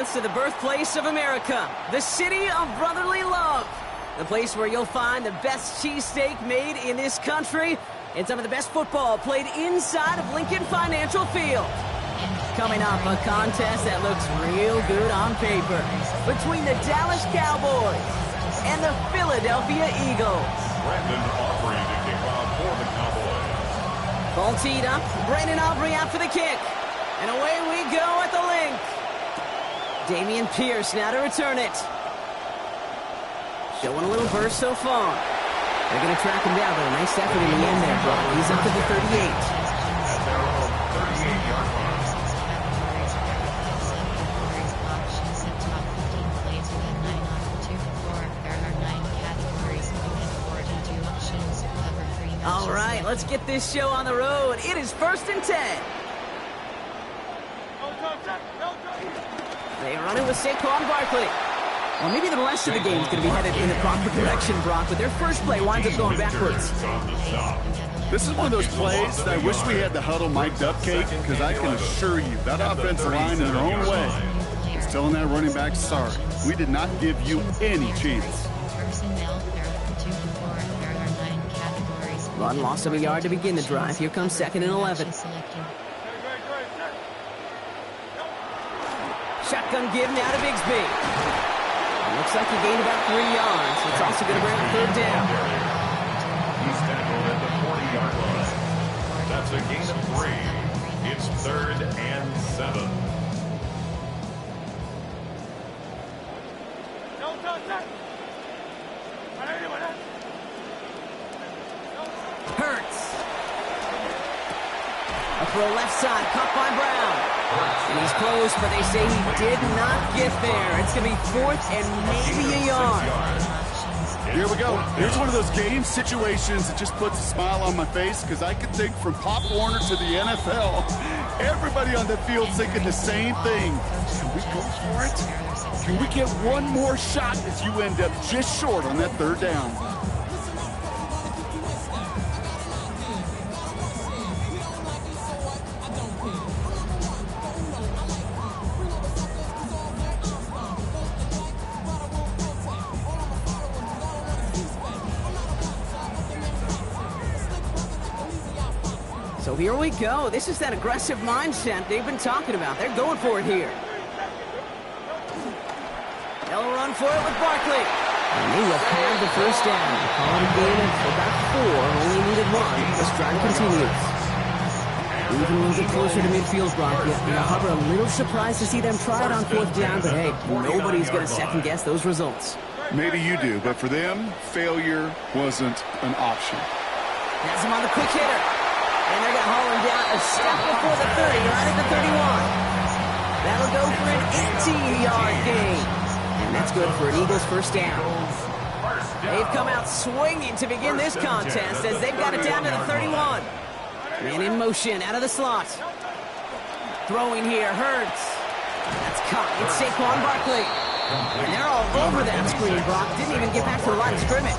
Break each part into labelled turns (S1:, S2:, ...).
S1: To the birthplace of America, the city of brotherly love, the place where you'll find the best cheesesteak made in this country and some of the best football played inside of Lincoln Financial Field. Coming up, a contest that looks real good on paper between the Dallas Cowboys and the Philadelphia Eagles.
S2: Brandon Aubrey to kick off for the Cowboys.
S1: Ball teed up, Brandon Aubrey out for the kick, and away we go at the link. Damian Pierce now to return it. Showing a little burst so far. They're going to track him down, but a nice effort in the end there, Brock. He's up to the 38.
S2: At their own 38-yard line.
S1: All right, let's get this show on the road. It is 1st and 10. They are running with Saquon Barkley. Well, maybe the rest of the game is going to be headed in the proper direction, Brock, but their first play winds up going backwards.
S3: This is one of those plays that I wish we had the huddle mic'd up, Kate, because I can assure you that offensive line in their own way is telling that running back, sorry, we did not give you any chance.
S1: Run loss of a yard to begin the drive. Here comes 2nd and 11. Shotgun give now to Bigsby. It looks like he gained about 3 yards. It's also going to bring up 3rd down.
S2: He's tackled at the 40-yard line. That's a gain of 3. It's 3rd and 7.
S1: Hurts. A throw left side, caught by Brown. And he's close, but they say he did not get there. It's going to be 4th and maybe a yard.
S3: Here we go. Here's one of those game situations that just puts a smile on my face because I can think from Pop Warner to the NFL, everybody on the field thinking the same thing. Can we go for it? Can we get one more shot as you end up just short on that 3rd down?
S1: So here we go. This is that aggressive mindset they've been talking about. They're going for it here. They'll run for it with Barkley. And they will have the 1st down. Call it a game of about 4. Only needed 1. This drive continues. Moving a little bit closer to midfield, Brock. Yeah, Hubbard a little surprised to see them try it on 4th down, but hey, nobody's going to second-guess those results.
S3: Maybe you do, but for them, failure wasn't an option.
S1: Has him on the quick hitter. And they're going to haul him down a step before the 30, right at the 31. That'll go for an 18-yard gain. And that's good for an Eagles 1st down. They've come out swinging to begin this contest as they've got it down to the 31. Man in motion out of the slot. Throwing here, Hurts. That's caught. It's Saquon Barkley. And they're all over that screen, Brock. Didn't even get back to the line of scrimmage.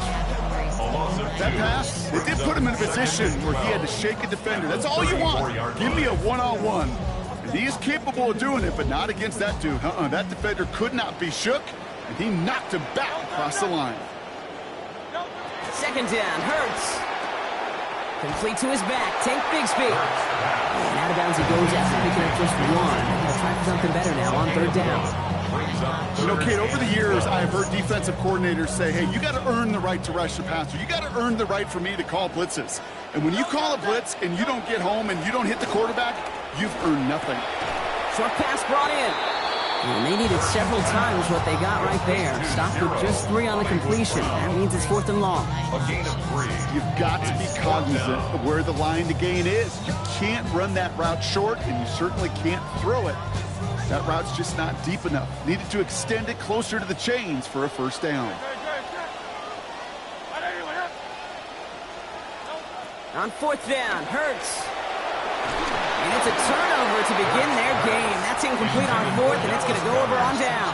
S3: That pass, it did put him in a position where he had to shake a defender. That's all you want. Give me a one-on-one. And he is capable of doing it, but not against that dude. That defender could not be shook, and he knocked him back across the line.
S1: 2nd down, Hurts. Complete to his back. Tank Bigsby. And out of bounds he goes after picking up just 1. They'll try for something better now on 3rd down.
S3: You know, Kate, over the years, I've heard defensive coordinators say, hey, you got to earn the right to rush the passer. You got to earn the right for me to call blitzes. And when you call a blitz and you don't get home and you don't hit the quarterback, you've earned nothing.
S1: Short pass brought in. And they needed several times what they got right there. Stopped with just 3 on the completion. That means it's 4th and long.
S2: A gain of 3.
S3: You've got to be cognizant of where the line to gain is. You can't run that route short, and you certainly can't throw it. That route's just not deep enough. Needed to extend it closer to the chains for a 1st down.
S1: On 4th down, Hurts. And it's a turnover to begin their game. That's incomplete on 4th, and it's going to go over on down.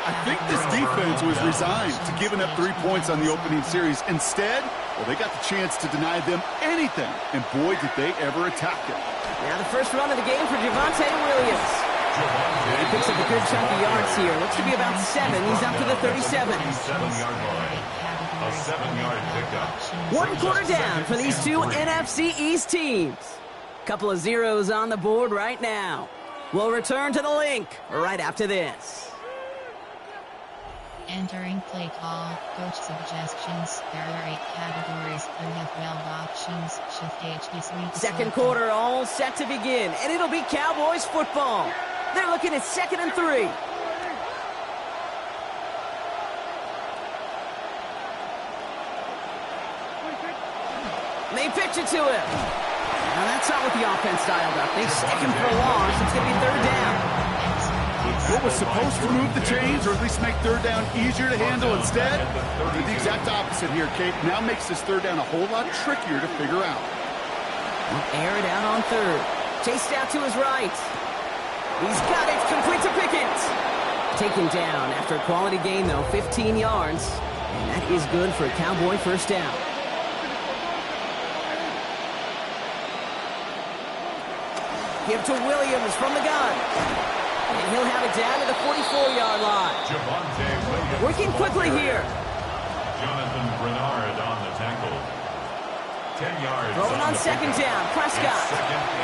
S3: I think this defense was resigned to giving up 3 points on the opening series. Instead, well, they got the chance to deny them anything, and boy, did they ever attack it.
S1: Now the first run of the game for Javonte Williams. He picks up a good chunk of yards here. Looks to be about 7. He's up to the 37.
S2: 37-yard line. A 7-yard pickup.
S1: One quarter down for these two NFC East teams. Couple of zeros on the board right now. We'll return to the link right after this.
S4: Entering play call, coach suggestions. There are 8 categories. You have 12 options. Shift H keys.
S1: Second quarter all set to begin, and it'll be Cowboys football. They're looking at 2nd and 3. They pitch it to him. Now that's not what the offense dialed up. They stick him for a loss. It's going to be 3rd down.
S3: What was supposed to remove the chains, or at least make 3rd down easier to handle instead, did the exact opposite here, Kate. Now makes this 3rd down a whole lot trickier to figure out.
S1: Air it out on 3rd. Chased out to his right. He's got it. Complete to Pickens. Taken down after a quality gain, though. 15 yards. And that is good for a Cowboy 1st down. Give to Williams from the gun. And he'll have it down to the 44-yard line.
S2: Javonte Williams.
S1: Working quickly here.
S2: Jonathan Bernard on the tackle. 10 yards.
S1: Rolling on 2nd down. Prescott.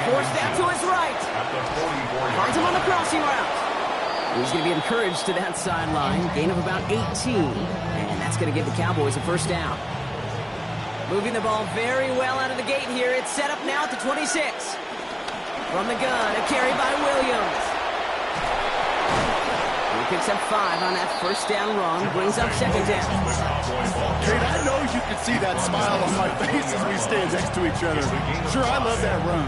S1: Forced out to his right.
S2: At the 44-yard
S1: Finds him on the crossing route. He's going to be encouraged to that sideline. Gain of about 18. And that's going to give the Cowboys a 1st down. Moving the ball very well out of the gate here. It's set up now at the 26. From the gun, a carry by Williams. He picks up 5 on that 1st down run. Brings up 2nd down.
S3: Kate, I know you can see that smile on my face as we stand next to each other. Sure, I love that run.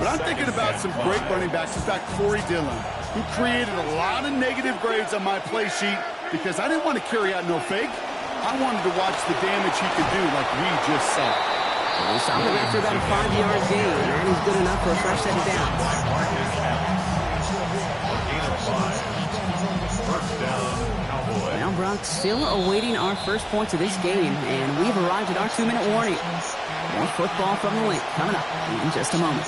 S3: But I'm thinking about some great running backs. In fact, Corey Dillon, who created a lot of negative grades on my play sheet because I didn't want to carry out no fake. I wanted to watch the damage he could do like we just saw.
S1: They stopped him after about a 5-yard gain, and he's good enough for a fresh set of downs. Now, Brock, still awaiting our first points of this game, and we've arrived at our 2-minute warning. More football from the link coming up in just a moment.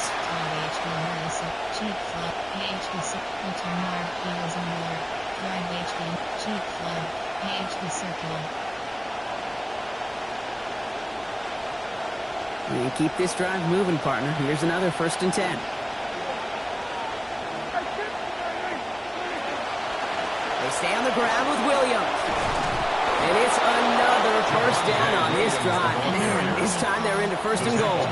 S1: And keep this drive moving, partner. Here's another 1st and 10. They stay on the ground with Williams. And it's another 1st down on this drive. Man, this time they're into 1st and goal.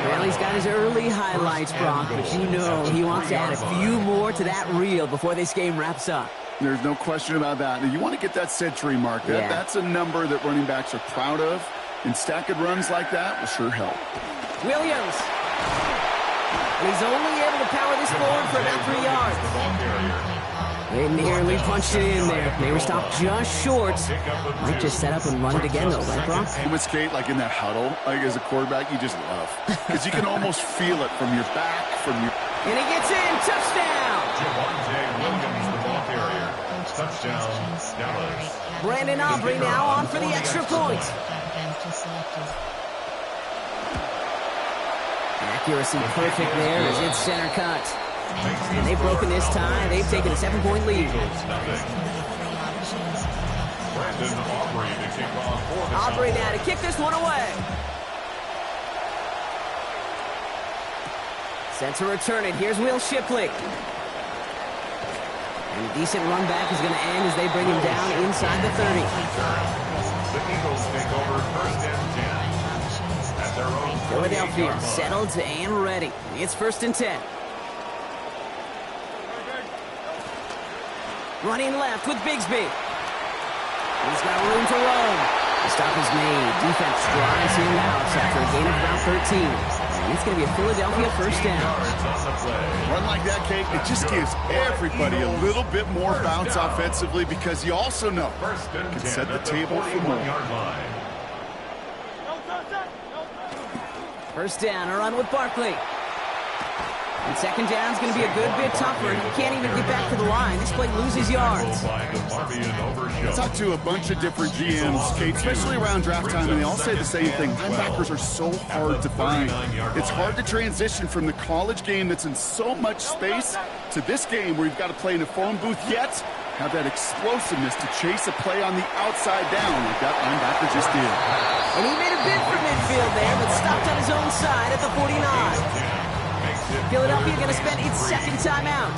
S1: Well, he's got his early highlights, Brock, but you know he wants to add a few more to that reel before this game wraps up.
S3: There's no question about that. You want to get that century mark. That's a number that running backs are proud of. And stacking runs like that will sure help.
S1: Williams. He's only able to power this forward for about 3 yards. They nearly punched it in there. They were stopped just short. Might just set up and run it again, though, right, Brock?
S3: And with Skate, like in that huddle, like as a quarterback, you just love. Because you can almost feel it from your back, from your...
S1: And he gets in. Touchdown.
S2: Javonte Williams, the ball carrier. Touchdown, Dallas.
S1: Brandon Aubrey now on for the extra point. Accuracy perfect there as it's center cut. And they've broken this tie. They've taken a 7-point lead.
S2: Brandon Aubrey to kick off for the
S1: Aubrey now to kick this one away. Set to return it. Here's Will Shipley. And a decent run back is going to end as they bring him down inside the 30.
S2: The Eagles take over 1st and 10 at their own
S1: Philadelphia settled and ready. It's 1st and 10. Running left with Bigsby. He's got room to roam. The stop is made. Defense drives him out after a gain of about 13. And it's going to be a Philadelphia 1st down.
S3: Run like that, Kate, it just gives everybody a little bit more bounce offensively because you also know it can set the table for more.
S1: 1st down, a run with Barkley. And second down's going to be a good bit tougher. He can't even get back to the line. This play loses yards.
S3: I talked to a bunch of different GMs, Kate, especially around draft time, and they all say the same thing. Linebackers are so hard to find. It's hard to transition from the college game that's in so much space to this game where you've got to play in a phone booth, yet have that explosiveness to chase a play on the outside down like that linebacker just did.
S1: And he made a bid for midfield there, but stopped on his own side at the 49. Philadelphia going to spend its second timeout.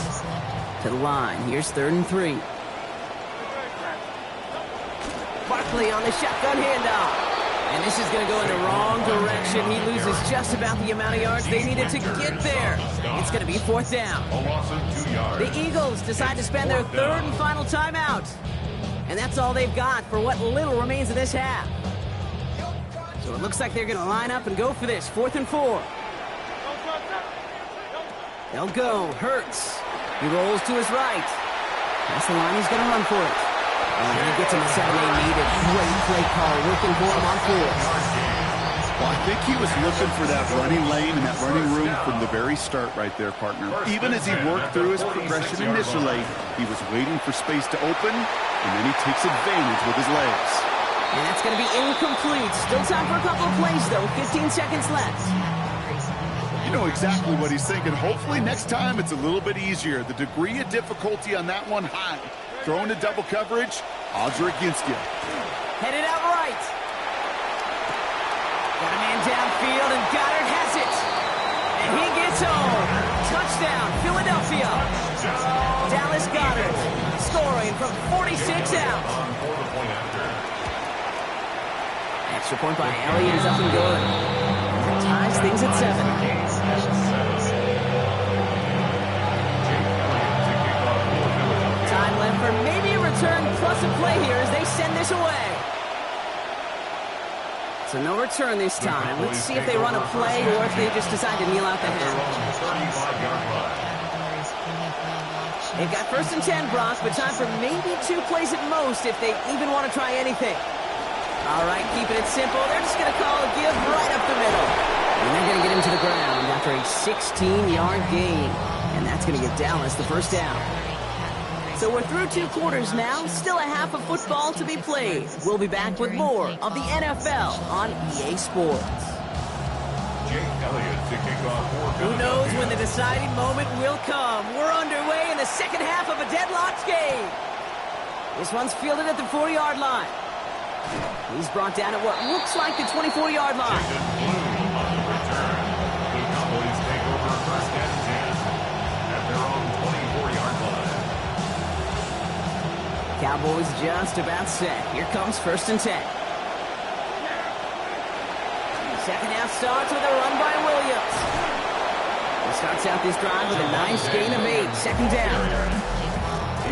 S1: To the line. Here's 3rd and 3. Barkley on the shotgun handoff. And this is going to go in the wrong direction. He loses just about the amount of yards they needed to get there. It's going to be 4th down. The Eagles decide to spend their 3rd and final timeout. And that's all they've got for what little remains of this half. So it looks like they're going to line up and go for this. 4th and 4. They'll go. Hurts. He rolls to his right. That's the line. He's going to run for it. And he gets him a 7 they needed. Great play call. Working for him on 4th.
S3: Well, I think he was looking for that running lane and that running room from the very start right there, partner. Even as he worked through his progression initially, he was waiting for space to open, and then he takes advantage with his legs.
S1: And that's going to be incomplete. Still time for a couple of plays, though. 15 seconds left.
S3: You know exactly what he's thinking. Hopefully next time it's a little bit easier. The degree of difficulty on that one high. Throwing to double coverage, odds are against you.
S1: Headed out right. Got a man downfield, and Goddard has it. And he gets home. Touchdown, Philadelphia. Dallas Goddard scoring from 46 out. Extra point by Elliott is up and good. That ties things at 7. Time left for maybe a return plus a play here as they send this away. So no return this time. Let's see if they run a play or if they just decide to kneel out the half. They've got 1st and 10, Brock, but time for maybe 2 plays at most if they even want to try anything. All right, keeping it simple. They're just going to call a give right up the middle. And they're going to get him to the ground after a 16-yard gain. And that's going to give Dallas the 1st down. So we're through 2 quarters now. Still a half of football to be played. We'll be back with more of the NFL on EA Sports. Who knows when the deciding moment will come? We're underway in the second half of a deadlocked game. This one's fielded at the 4-yard line. He's brought down at what looks like the 24-yard line.
S2: The Cowboys take over 1st and 10 at their own 24-yard line.
S1: Cowboys just about set. Here comes 1st and 10. Second half starts with a run by Williams. He starts out this drive with a nice gain of 8. 2nd down.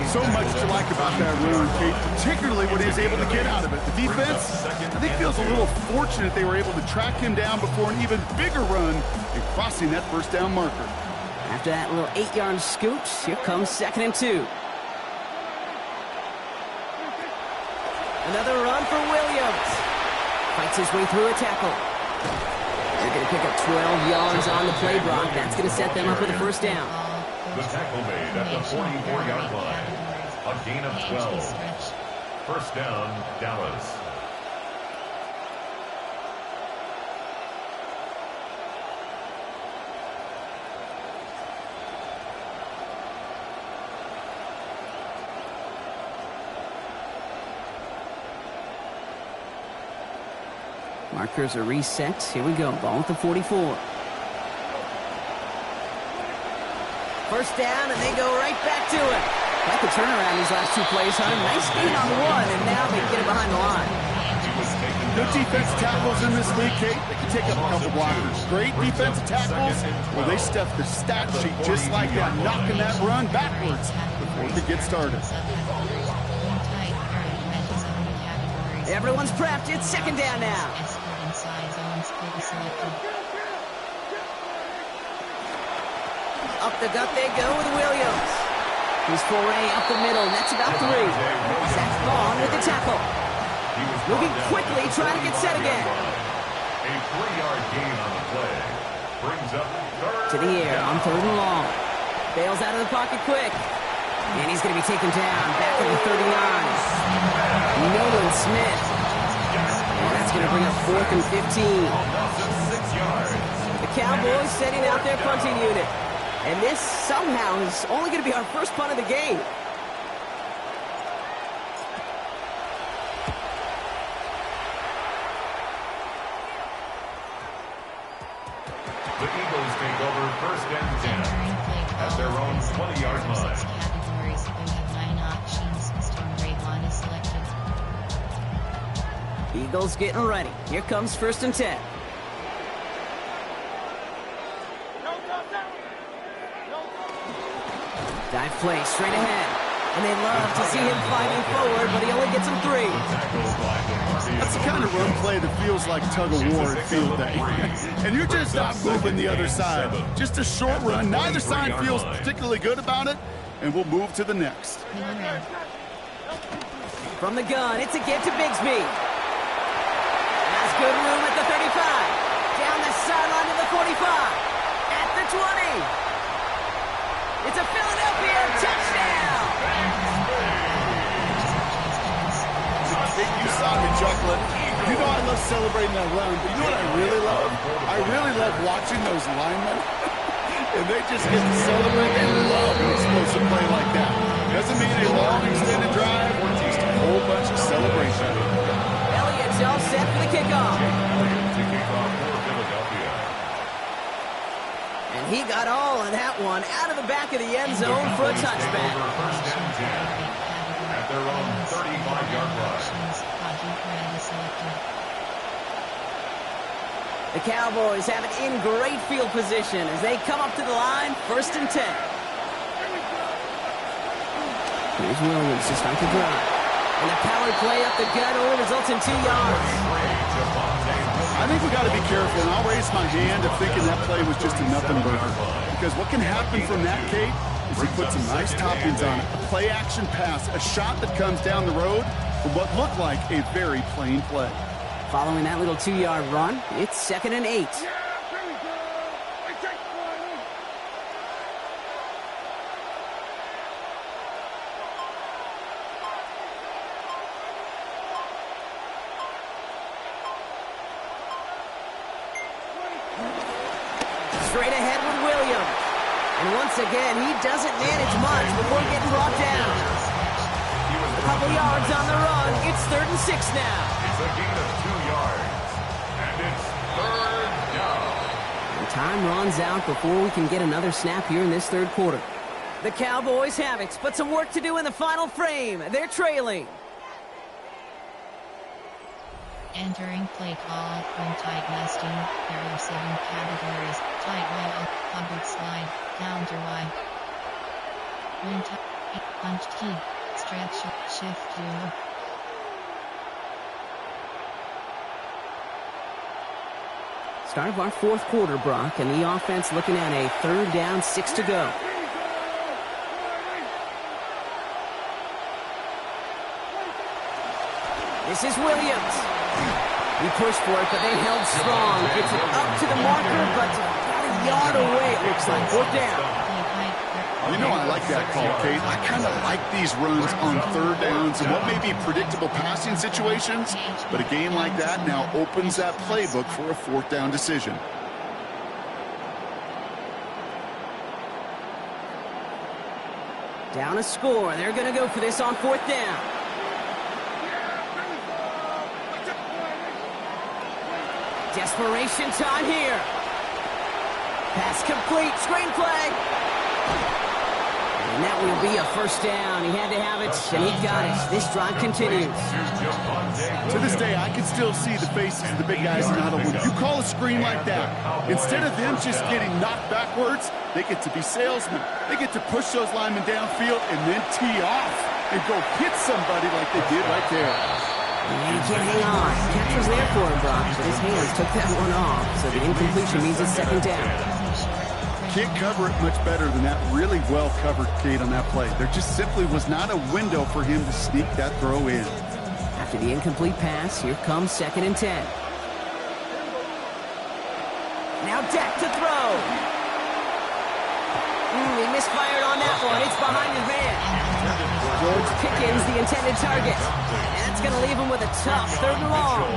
S3: So much to like about that run, Kate, particularly what he was able to get out of it. The defense, I think, feels a little fortunate they were able to track him down before an even bigger run and crossing that 1st down marker.
S1: After that little 8-yard scoot, here comes 2nd and 2. Another run for Williams. Fights his way through a tackle. They're going to pick up 12 yards on the play, Brock. That's going to set them up with a 1st down.
S2: The tackle made at the 44-yard line. A gain of 12. 1st down, Dallas.
S1: Markers are reset. Here we go. Ball at the 44. 1st down, and they go right back to it. Like the turnaround these last 2 plays, Hunter. Nice gain on 1, and now they get it behind the line.
S3: Good defense tackles in this league, Kate. They can take up a couple blockers. Great defensive tackles. Well, they stuff the stat sheet just like that, knocking that run backwards before it gets started.
S1: Everyone's prepped. It's 2nd down now. Up the gut they go with Williams. His foray up the middle. That's about 3. Zach Vaughn with the tackle. Moving quickly, trying to get set again.
S2: A 3-yard gain on the play. brings up third
S1: To the air on
S2: down.
S1: 3rd and long. Bails out of the pocket quick. And he's going to be taken down back at the 39. Nolan Smith. And that's going to bring up 4th and 15.
S2: Just 6 yards.
S1: The Cowboys setting out their punting unit. And this somehow is only going to be our first punt of the game.
S2: The Eagles take over 1st and 10
S4: Entering play
S2: at their own 20-yard
S4: Six
S2: line.
S4: categories. You have 9 options. Stone rate line is selected.
S1: Eagles getting ready. Here comes 1st and 10. Dive play straight ahead. And they love to see him fighting forward, but he only gets him 3.
S3: That's the kind of run play that feels like tug of war at field day. And you're just not moving the other side. Just a short run. Neither side feels particularly good about it, and we'll move to the next.
S4: Miller.
S1: From the gun, it's a give to Bigsby. Has good room at the 35. Down the sideline to the 45. At the 20. It's a Philadelphia touchdown.
S3: You saw me chuckling. You know I love celebrating that run, but you know what I really love? I really love watching those linemen. And they just get to celebrate. They love an explosive play like that. Doesn't mean a long extended drive or just a whole bunch of celebration.
S1: Elliott's all set for the kickoff.
S2: To kick off for Philadelphia.
S1: And he got all of that one out of the back of the end zone for a touchback.
S2: Over 1st and 10 at their own 35-yard line.
S1: The Cowboys have it in great field position as they come up to the line, 1st and 10. Here's Williams to start the drive. And the power play up the gut only results in 2 yards.
S3: I think we got to be careful, and I'll raise my hand of thinking that play was just a nothing burger. Because what can happen from that, Kate, is he put some nice toppings on it. A play-action pass, a shot that comes down the road for what looked like a very plain play.
S1: Following that little 2-yard run, it's 2nd and 8. Straight ahead with Williams. And once again, he doesn't manage much before getting brought down. A couple yards on the run. It's 3rd and 6 now.
S2: It's a gain of 2 yards. And it's 3rd down.
S1: And time runs out before we can get another snap here in this 3rd quarter. The Cowboys have it, but some work to do in the final frame. They're trailing.
S4: Entering play call when tight nesting. There are 7 categories. Tight wall, public slide, counter wide. When tight, punched key, stretch, shift dual.
S1: Start of our 4th quarter, Brock, and the offense looking at a 3rd down, 6 to go. This is Williams. He pushed for it, but they held strong. Gets it up to the marker, but about a yard away, it looks like. 4th down.
S3: You know I like that call, Kate. I kind of like these runs on 3rd downs and what may be predictable passing situations, but a game like that now opens that playbook for a 4th down decision.
S1: Down a score. They're going to go for this on 4th down. Desperation time here. Pass complete. Screenplay. And that will be a 1st down. He had to have it, and he got it. This drive continues.
S3: To this day, I can still see the faces of the big guys in the huddle. When you call a screen like that, instead of them just getting knocked backwards, they get to be salesmen. They get to push those linemen downfield and then tee off and go hit somebody like they did right there.
S1: And he can't hang on. Catch was there for him, Brock, but his hands took that one off. So the incompletion means it's 2nd down.
S3: Can't cover it much better than that really well covered, Kate, on that play. There just simply was not a window for him to sneak that throw in.
S1: After the incomplete pass, here comes 2nd and 10. now Dak to throw. He misfired on that one. It's behind his man. George Pickens, the intended target. And that's going to leave him with a tough 3rd and long.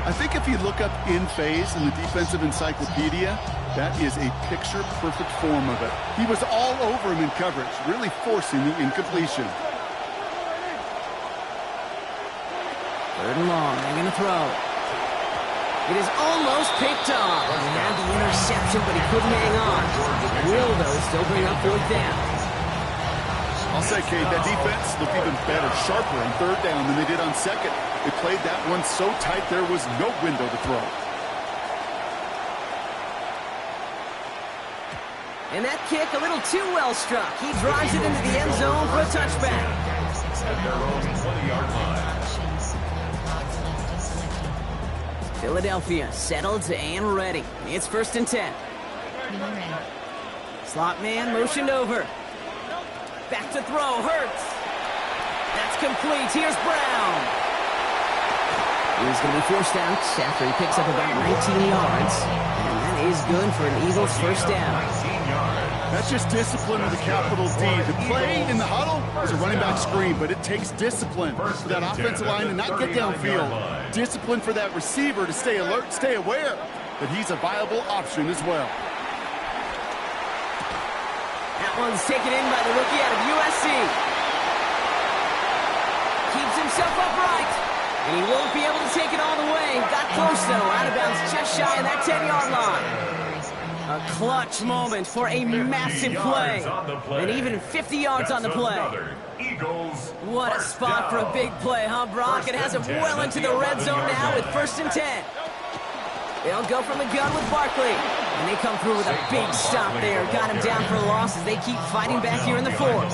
S3: I think if you look up in phase in the defensive encyclopedia, that is a picture-perfect form of it. He was all over him in coverage, really forcing the incompletion.
S1: 3rd and long. They're going to throw. It is almost picked off. He had the interception, but he couldn't hang on. Will, though, still bring up 4th down.
S3: I'll say, Kate, that defense looked even better, sharper on 3rd down than they did on 2nd. They played that one so tight there was no window to throw.
S1: And that kick a little too well struck. He drives it into the end zone for a touchback.
S2: At their own 20-yard line.
S1: Philadelphia settled and ready. It's 1st and 10. Slot man motioned over. Back to throw. Hurts. That's complete. Here's Brown. He's going to be forced out after he picks up about 19 yards. And that is good for an Eagles 1st down.
S3: That's just discipline with a capital D. The play in the huddle is a running back screen, but it takes discipline for that offensive line to not get downfield. Discipline for that receiver to stay alert, stay aware that he's a viable option as well.
S1: That one's taken in by the rookie out of USC. Keeps himself upright. And he won't be able to take it all the way. Got close, though. Out of bounds just shy of that 10-yard line. A clutch moment for a massive play. And even 50 yards on the play. What a spot for a big play, huh, Brock? It has him well into the red zone now with 1st and 10. They'll go from the gun with Barkley. And they come through with a big stop there. Got him down for a loss as they keep fighting back here in the 4th.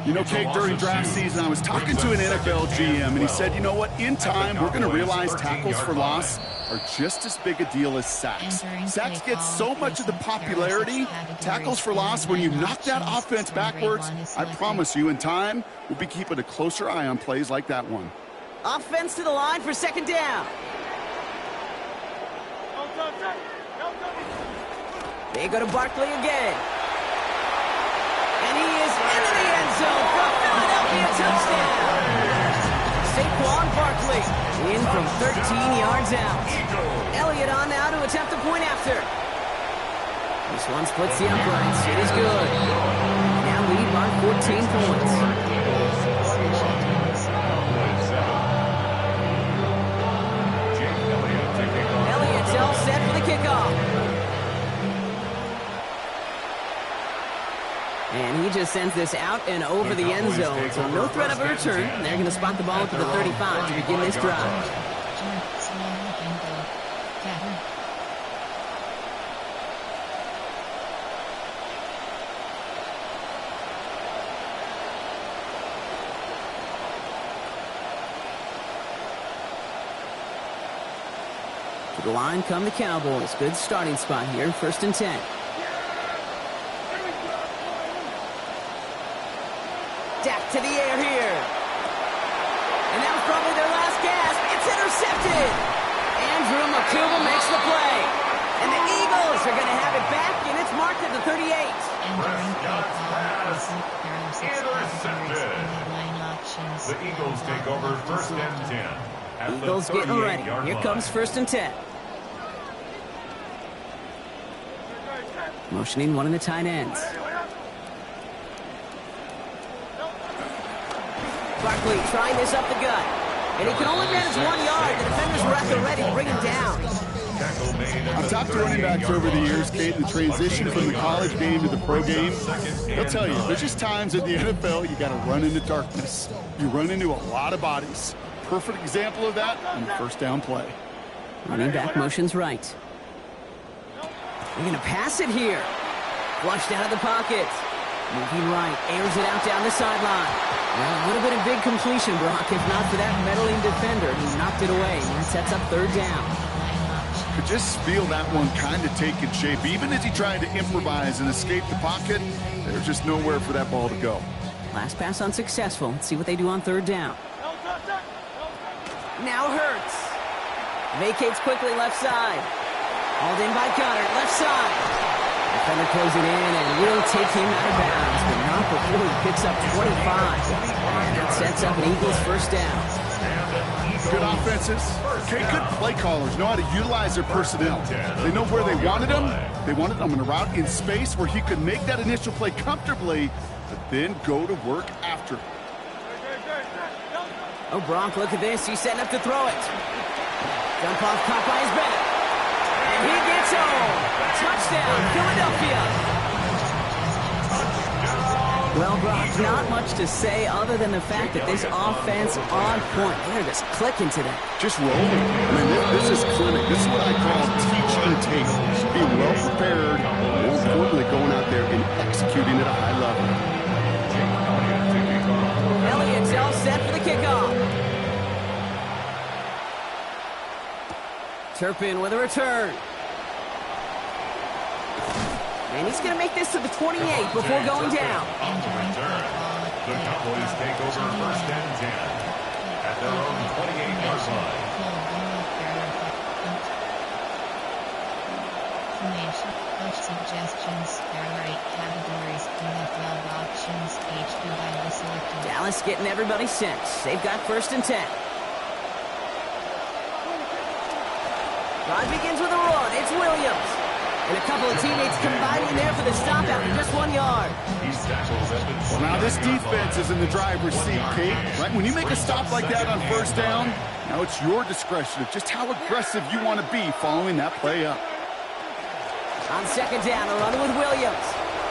S3: You know, Kate, during draft season, I was talking to an NFL GM, and he said, you know what, in time, we're going to realize tackles for loss are just as big a deal as sacks. Sacks get so much of the popularity. Tackles for loss, when you knock that offense backwards, I promise you, in time, we'll be keeping a closer eye on plays like that one.
S1: Offense to the line for 2nd down. They go to Barkley again. And he is into the end zone for a Philadelphia touchdown. Saquon Barkley in from 13 yards out. Elliott on now to attempt a point after. This one splits the uprights. It is good. Now lead by 14 points. Elliott's all set for the kickoff. And he just sends this out and over the end zone, so no threat of a return. They're going to spot the ball at the 35 to begin this drive. To the line come the Cowboys. Good starting spot here, 1st and 10. Dak to the air here. And that was probably their last gasp. It's intercepted. Andrew Makuba makes the play. And the Eagles are going to have it back, and it's marked at the 38.
S2: The Eagles take over 1st and 10.
S1: Eagles getting ready. Here comes 1st and 10. Motioning one of the tight ends. Barkley trying this up the gut. And he can only manage 1 yard. The defenders were at the ready to bring him down.
S3: I've talked to running backs over the years, Kate, the transition from the college game to the pro game. They'll tell you, there's just times in the NFL you got to run into darkness. You run into a lot of bodies. Perfect example of that on the 1st down play.
S1: Running back motions right. They're going to pass it here. Flushed out of the pocket. Moving right, airs it out down the sideline. Well, a little bit of big completion, Brock, if not for that meddling defender who knocked it away. And that sets up 3rd down.
S3: Could just feel that one kind of taking shape. Even as he tried to improvise and escape the pocket, there's just nowhere for that ball to go.
S1: Last pass unsuccessful. Let's see what they do on 3rd down. Now Hurts. Vacates quickly left side. Hauled in by Goddard, left side. Defender closing in and will take him out of bounds, but not before he picks up 25. And that sets up an Eagles first down.
S3: Good offenses. Okay, good play callers know how to utilize their personnel. They know where they wanted him. They wanted him in a route in space where he could make that initial play comfortably, but then go to work after.
S1: Oh, Gronk, look at this. He's setting up to throw it. Dump off caught by his Bennett. And he gets home. Touchdown, Philadelphia. Well, Brock, not much to say other than the fact that this offense on point. They're just clicking today.
S3: Just rolling. I mean, this is clinic. This is what I call teaching tape. Being well prepared, more importantly, going out there and executing at a high level.
S1: Elliott's all set for the kickoff. Turpin with a return. And he's going to make this to the 28 before going down.
S2: The Cowboys take over first and 10 at their own 28-yard line.
S4: Information, push suggestions, there are 8 categories, NFL options, HD by the selected.
S1: Dallas getting everybody sent. They've got first and 10. Drive begins with a run. It's Williams. And a couple of teammates combining there for the stop after just 1 yard.
S3: Well, now this defense is in the driver's seat, Kate. Right? When you make a stop like that on first down, now it's your discretion of just how aggressive you want to be following that play up.
S1: On second down, a run with Williams.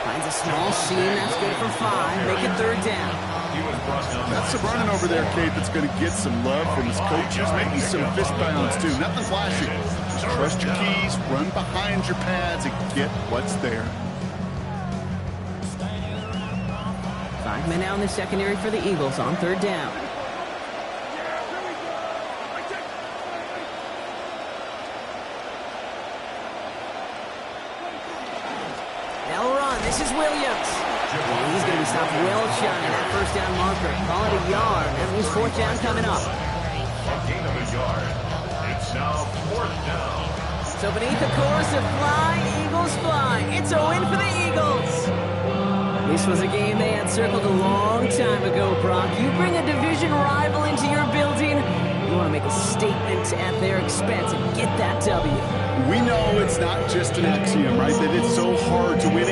S1: Finds a small seam. That's good for 5. Make it third down.
S3: That's some running over there, Kate, that's going to get some love from his coaches. Maybe some fist bounds, too. Nothing flashy. Just trust your keys, run behind your pads, and get what's there.
S1: 5 men out in the secondary for the Eagles on third down. They'll run. This is Williams. And he's going to be stopped well shy of that first down marker. Call it a yard. That means fourth down coming up.
S2: A gain of a yard. It's now fourth down.
S1: So beneath the chorus of fly, Eagles fly. It's a win for the Eagles. This was a game they had circled a long time ago, Brock. You bring a division rival into your building, you want to make a statement at their expense and get that W.
S3: We know it's not just an axiom, right, that it's so hard to win